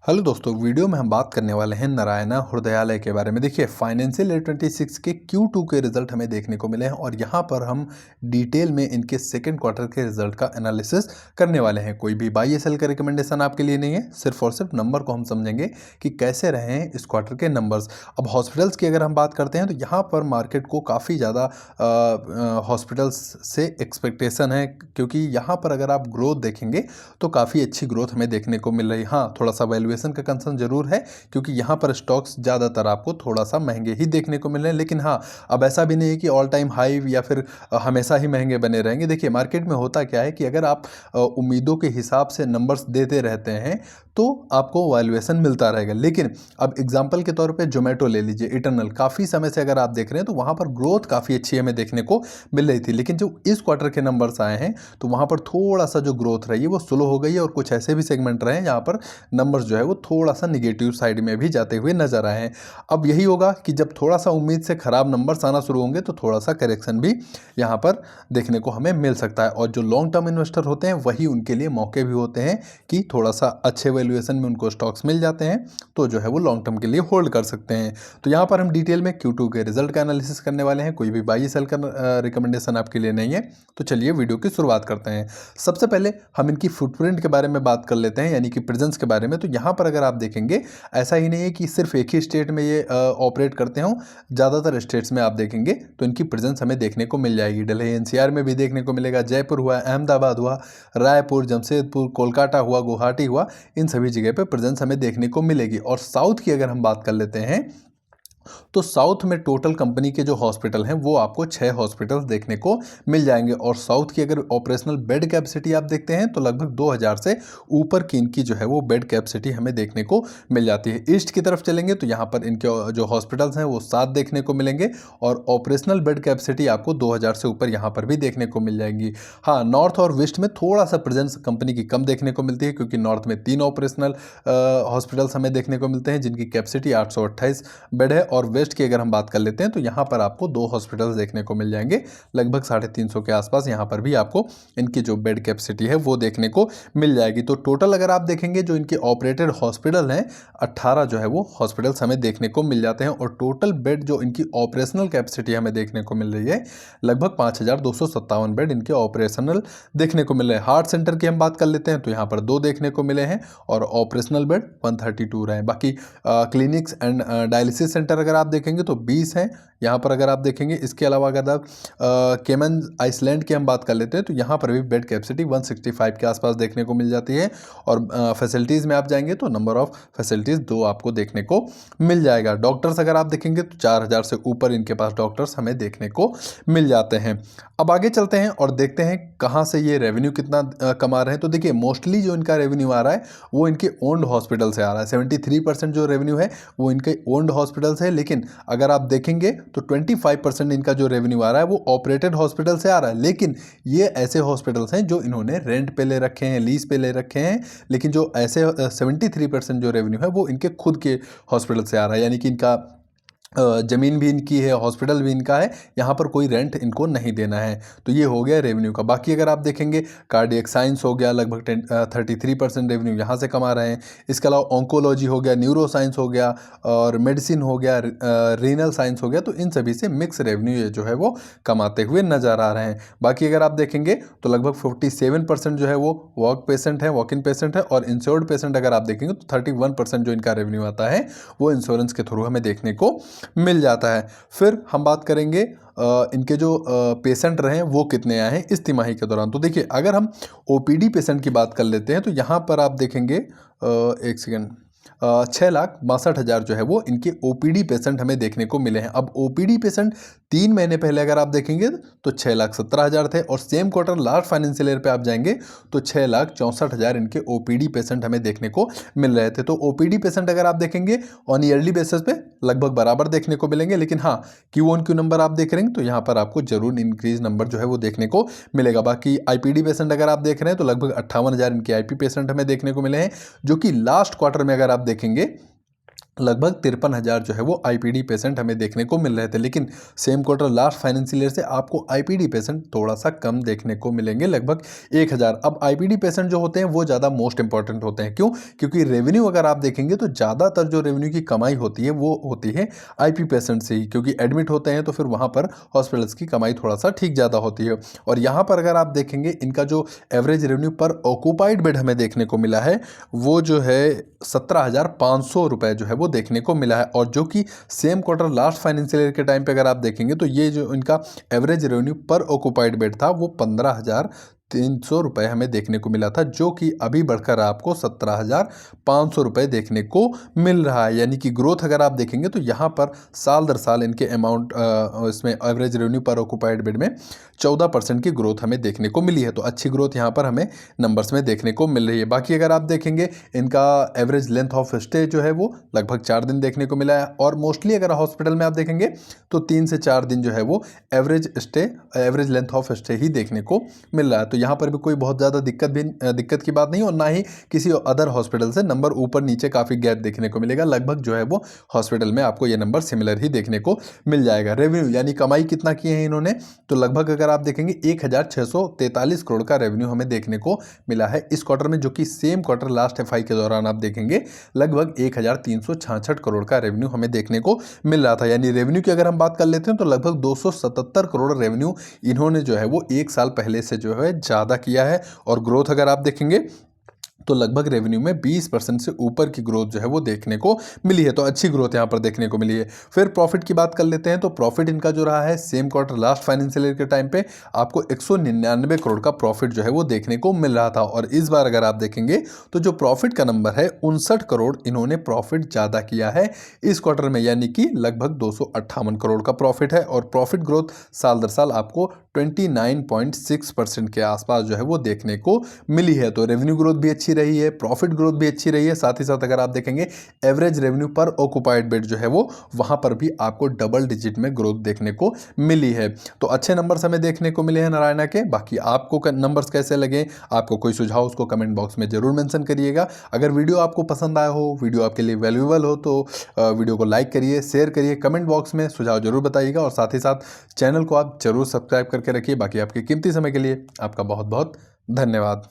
Hello दोस्तों, video में हम बात करने वाले हैं नारायणा हृदयालय के बारे में। देखिए, फाइनेंशियल ईयर 26 के Q2 के रिजल्ट हमें देखने को मिले हैं और यहाँ पर हम डिटेल में इनके सेकंड क्वार्टर के रिजल्ट का एनालिसिस करने वाले हैं। कोई भी बाई सेल का रिकमेंडेशन आपके लिए नहीं है, सिर्फ और सिर्फ नंबर को हम समझेंगे कि कैसे रहे हैं इस क्वार्टर के नंबर्स। अब हॉस्पिटल्स की अगर हम बात करते हैं तो यहाँ पर मार्केट को काफ़ी ज़्यादा हॉस्पिटल्स से एक्सपेक्टेशन है, क्योंकि यहाँ पर अगर आप ग्रोथ देखेंगे तो काफ़ी अच्छी ग्रोथ हमें देखने को मिल रही है। हाँ, थोड़ा सा वैल्यूएशन का कंसर्न जरूर है, क्योंकि यहाँ पर स्टॉक्स ज़्यादातर आपको थोड़ा सा महंगे ही देखने को मिल रहे हैं। लेकिन हाँ, अब ऐसा भी नहीं है कि ऑल टाइम हाई या फिर हमेशा ही महंगे बने रहेंगे। देखिए, मार्केट में होता क्या है कि अगर आप उम्मीदों के हिसाब से नंबर्स देते रहते हैं तो आपको वैल्यूएशन मिलता रहेगा। लेकिन अब एग्जांपल के तौर पे जोमेटो ले लीजिए, इटरनल काफ़ी समय से अगर आप देख रहे हैं तो वहाँ पर ग्रोथ काफ़ी अच्छी हमें देखने को मिल रही थी। लेकिन जो इस क्वार्टर के नंबर्स आए हैं तो वहाँ पर थोड़ा सा जो ग्रोथ रही है वो स्लो हो गई है, और कुछ ऐसे भी सेगमेंट रहे हैं जहाँ पर नंबर्स जो है वो थोड़ा सा निगेटिव साइड में भी जाते हुए नजर आए हैं। अब यही होगा कि जब थोड़ा सा उम्मीद से खराब नंबर्स आना शुरू होंगे तो थोड़ा सा करेक्शन भी यहाँ पर देखने को हमें मिल सकता है। और जो लॉन्ग टर्म इन्वेस्टर होते हैं वही उनके लिए मौके भी होते हैं कि थोड़ा सा अच्छे वैल्यूएशन में उनको स्टॉक्स मिल जाते हैं, तो जो है वो लॉन्ग टर्म के लिए होल्ड कर सकते हैं। तो यहाँ पर हम डिटेल में Q2 के रिजल्ट का एनालिसिस करने वाले हैं। कोई भी बाई सेल का रिकमेंडेशन आपके लिए नहीं है। तो चलिए वीडियो की शुरुआत करते हैं। सबसे पहले हम इनकी फुटप्रिंट के बारे में बात कर लेते हैं, यानी कि प्रेजेंस के बारे में। तो यहाँ पर अगर आप देखेंगे, ऐसा ही नहीं है कि सिर्फ एक ही स्टेट में ये ऑपरेट करते हों। ज़्यादातर स्टेट्स में आप देखेंगे तो इनकी प्रेजेंस हमें देखने को मिल जाएगी। दिल्ली NCR में भी देखने को मिलेगा, जयपुर हुआ, अहमदाबाद हुआ, रायपुर, जमशेदपुर, कोलकाता हुआ, गुवाहाटी हुआ, इन सभी जगह पे प्रेजेंस हमें देखने को मिलेगी। और साउथ की अगर हम बात कर लेते हैं तो साउथ में टोटल कंपनी के जो हॉस्पिटल हैं वो आपको 6 हॉस्पिटल्स देखने को मिल जाएंगे। और साउथ की अगर ऑपरेशनल बेड कैपेसिटी आप देखते हैं तो लगभग 2000 से ऊपर की इनकी जो है वो बेड कैपेसिटी हमें देखने को मिल जाती है। ईस्ट की तरफ चलेंगे तो यहाँ पर इनके जो हॉस्पिटल्स हैं वो 7 देखने को मिलेंगे, और ऑपरेशनल बेड कैपेसिटी आपको 2000 से ऊपर यहाँ पर भी देखने को मिल जाएंगी। हाँ, नॉर्थ और वेस्ट में थोड़ा सा प्रेजेंस कंपनी की कम देखने को मिलती है, क्योंकि नॉर्थ में 3 ऑपरेशनल हॉस्पिटल्स हमें देखने को मिलते हैं जिनकी कैपेसिटी 828 बेड है। और वेस्ट की अगर हम बात कर लेते हैं तो यहाँ पर आपको 2 हॉस्पिटल्स देखने को मिल जाएंगे, लगभग 350 के आसपास यहाँ पर भी आपको इनकी जो बेड कैपेसिटी है वो देखने को मिल जाएगी। तो टोटल अगर आप देखेंगे जो इनके ऑपरेटेड हॉस्पिटल हैं 18 जो है वो हॉस्पिटल्स हमें देखने को मिल जाते हैं। और टोटल बेड जो इनकी ऑपरेशनल कैपेसिटी हमें देखने को मिल रही है लगभग 5257 बेड इनके ऑपरेशनल देखने को मिल रहे हैं। हार्ट सेंटर की हम बात कर लेते हैं तो यहाँ पर 2 देखने को मिले हैं, और ऑपरेशनल बेड 132 रहे हैं। बाकी क्लिनिक्स एंड डायलिसिस सेंटर अगर आप देखेंगे तो 20 हैं यहाँ पर अगर आप देखेंगे। इसके अलावा अगर आप केमन आइसलैंड की हम बात कर लेते हैं तो यहाँ पर भी बेड कैपेसिटी 165 के आसपास देखने को मिल जाती है। और फैसिलिटीज़ में आप जाएंगे तो नंबर ऑफ फैसिलिटीज़ 2 आपको देखने को मिल जाएगा। डॉक्टर्स अगर आप देखेंगे तो 4000 से ऊपर इनके पास डॉक्टर्स हमें देखने को मिल जाते हैं। अब आगे चलते हैं और देखते हैं कहाँ से ये रेवेन्यू कितना कमा रहे हैं। तो देखिए, मोस्टली जो इनका रेवेन्यू आ रहा है वो इनके ओन्ड हॉस्पिटल से आ रहा है। 73% जो रेवेन्यू है वो इनके ओन्ड हॉस्पिटल से है। लेकिन अगर आप देखेंगे तो 25% इनका जो रेवेन्यू आ रहा है वो ऑपरेटेड हॉस्पिटल से आ रहा है। लेकिन ये ऐसे हॉस्पिटल्स हैं जो इन्होंने रेंट पे ले रखे हैं, लीज पे ले रखे हैं। लेकिन जो ऐसे 73% जो रेवेन्यू है वो इनके खुद के हॉस्पिटल से आ रहा है, यानी कि इनका ज़मीन भी इनकी है, हॉस्पिटल भी इनका है, यहाँ पर कोई रेंट इनको नहीं देना है। तो ये हो गया रेवेन्यू का। बाकी अगर आप देखेंगे, कार्डियक साइंस हो गया, लगभग 33% रेवेन्यू यहाँ से कमा रहे हैं। इसके अलावा ऑन्कोलॉजी हो गया, न्यूरो साइंस हो गया, और मेडिसिन हो गया, रीनल साइंस हो गया। तो इन सभी से मिक्स रेवेन्यू ये जो है वो कमाते हुए नजर आ रहे हैं। बाकी अगर आप देखेंगे तो लगभग 47% जो है वो वॉक इन पेशेंट है, और इंश्योर्ड पेशेंट अगर आप देखेंगे तो 31% जो इनका रेवेन्यू आता है वो इंश्योरेंस के थ्रू हमें देखने को मिल जाता है। फिर हम बात करेंगे इनके जो पेशेंट रहे हैं वो कितने आए हैं इस तिमाही के दौरान। तो देखिए, अगर हम OPD पेशेंट की बात कर लेते हैं तो यहाँ पर आप देखेंगे, एक सेकेंड, 6,62,000 जो है वो इनके OPD पेशेंट हमें देखने को मिले हैं। अब OPD पेशेंट 3 महीने पहले अगर आप देखेंगे तो 6,17,000 थे, और same quarter last financial year पे आप जाएंगे तो 6,64,000 इनके OPD पेशेंट हमें देखने को मिल रहे थे। तो OPD पेशेंट अगर आप देखेंगे ऑन ईयरली बेसिस पे लगभग बराबर देखने को मिलेंगे। लेकिन हाँ, Q1Q नंबर आप देख रहे हैं तो यहाँ पर आपको जरूर इंक्रीज नंबर जो है वो देखने को मिलेगा। बाकी IPD पेशेंट अगर आप देख रहे हैं तो लगभग 58,000 इनके IP पेशेंट हमें देखने को मिले हैं, जो कि लास्ट क्वार्टर में अगर आप देखेंगे लगभग 53,000 जो है वो आईपीडी पेशेंट हमें देखने को मिल रहे थे। लेकिन same quarter last financial year से आपको आईपीडी पेशेंट थोड़ा सा कम देखने को मिलेंगे, लगभग 1,000। अब आईपीडी पेशेंट जो होते हैं वो ज़्यादा मोस्ट इंपॉर्टेंट होते हैं। क्यों? क्योंकि रेवेन्यू अगर आप देखेंगे तो ज़्यादातर जो रेवेन्यू की कमाई होती है वो होती है आईपी पेशेंट से ही, क्योंकि एडमिट होते हैं तो फिर वहाँ पर हॉस्पिटल्स की कमाई थोड़ा सा ठीक ज़्यादा होती है। और यहाँ पर अगर आप देखेंगे इनका जो एवरेज रेवेन्यू पर ऑक्यूपाइड बेड हमें देखने को मिला है वो जो है 17,500 रुपये जो है वो देखने को मिला है। और जो कि same quarter last financial year के टाइम पे अगर आप देखेंगे तो ये जो इनका एवरेज रेवेन्यू पर ऑक्यूपाइड बेड था वो 15,300 रुपये हमें देखने को मिला था, जो कि अभी बढ़कर आपको 17,500 रुपये देखने को मिल रहा है। यानी कि ग्रोथ अगर आप देखेंगे तो यहाँ पर साल दर साल इनके अमाउंट इसमें एवरेज रेवेन्यू पर ऑक्यूपाइड बेड में 14% की ग्रोथ हमें देखने को मिली है। तो अच्छी ग्रोथ यहाँ पर हमें नंबर्स में देखने को मिल रही है। बाकी अगर आप देखेंगे इनका एवरेज लेंथ ऑफ स्टे जो है वो लगभग 4 दिन देखने को मिला है। और मोस्टली अगर हॉस्पिटल में आप देखेंगे तो 3 से 4 दिन जो है वो एवरेज लेंथ ऑफ स्टे ही देखने को मिल रहा है। तो यहाँ पर भी कोई बहुत ज़्यादा दिक्कत की बात नहीं, और ना ही किसी अदर हॉस्पिटल से नंबर ऊपर नीचे काफ़ी गैप देखने को मिलेगा। लगभग जो है वो हॉस्पिटल में आपको ये नंबर सिमिलर ही देखने को मिल जाएगा। रेवेन्यू यानी कमाई कितना किए हैं इन्होंने, तो लगभग अगर आप देखेंगे 1,643 करोड़ का रेवेन्यू हमें देखने को मिला है इस क्वार्टर में, जो कि सेम क्वार्टर लास्ट एफआई के दौरान आप देखेंगे लगभग 1,366 करोड़ का रेवेन्यू हमें देखने को मिल रहा था। यानी रेवेन्यू की अगर हम बात कर लेते हैं तो लगभग 277 करोड़ रेवेन्यू इन्होंने जो है वो एक साल पहले से जो है ज़्यादा किया है। और ग्रोथ अगर आप देखेंगे तो लगभग रेवेन्यू में 20% से ऊपर की ग्रोथ जो है वो देखने को मिली है। तो अच्छी ग्रोथ यहाँ पर देखने को मिली है। फिर प्रॉफिट की बात कर लेते हैं तो प्रॉफिट इनका जो रहा है same quarter last financial year के टाइम पे आपको 199 करोड़ का प्रॉफिट जो है वो देखने को मिल रहा था। और इस बार अगर आप देखेंगे तो जो प्रॉफिट का नंबर है 59 करोड़ इन्होंने प्रॉफिट ज़्यादा किया है इस क्वार्टर में, यानी कि लगभग 258 करोड़ का प्रॉफिट है। और प्रॉफिट ग्रोथ साल दर साल आपको 29.6% के आसपास जो है वो देखने को मिली है। तो रेवेन्यू ग्रोथ भी अच्छी रही है, प्रॉफिट ग्रोथ भी अच्छी रही है। साथ ही साथ अगर आप देखेंगे एवरेज रेवेन्यू पर ऑक्यूपाइड बेड जो है वो वहां पर भी आपको डबल डिजिट में ग्रोथ देखने को मिली है। तो अच्छे नंबर्स हमें देखने को मिले हैं नारायणा के। बाकी आपको नंबर्स कैसे लगे, आपको कोई सुझाव उसको कमेंट बॉक्स में जरूर मेंशन करिएगा। अगर वीडियो आपको पसंद आया हो, वीडियो आपके लिए वैल्यूएबल हो तो वीडियो को लाइक करिए, शेयर करिए, कमेंट बॉक्स में सुझाव जरूर बताइएगा। और साथ ही साथ चैनल को आप जरूर सब्सक्राइब करके रखिए। बाकी आपके कीमती समय के लिए आपका बहुत बहुत धन्यवाद।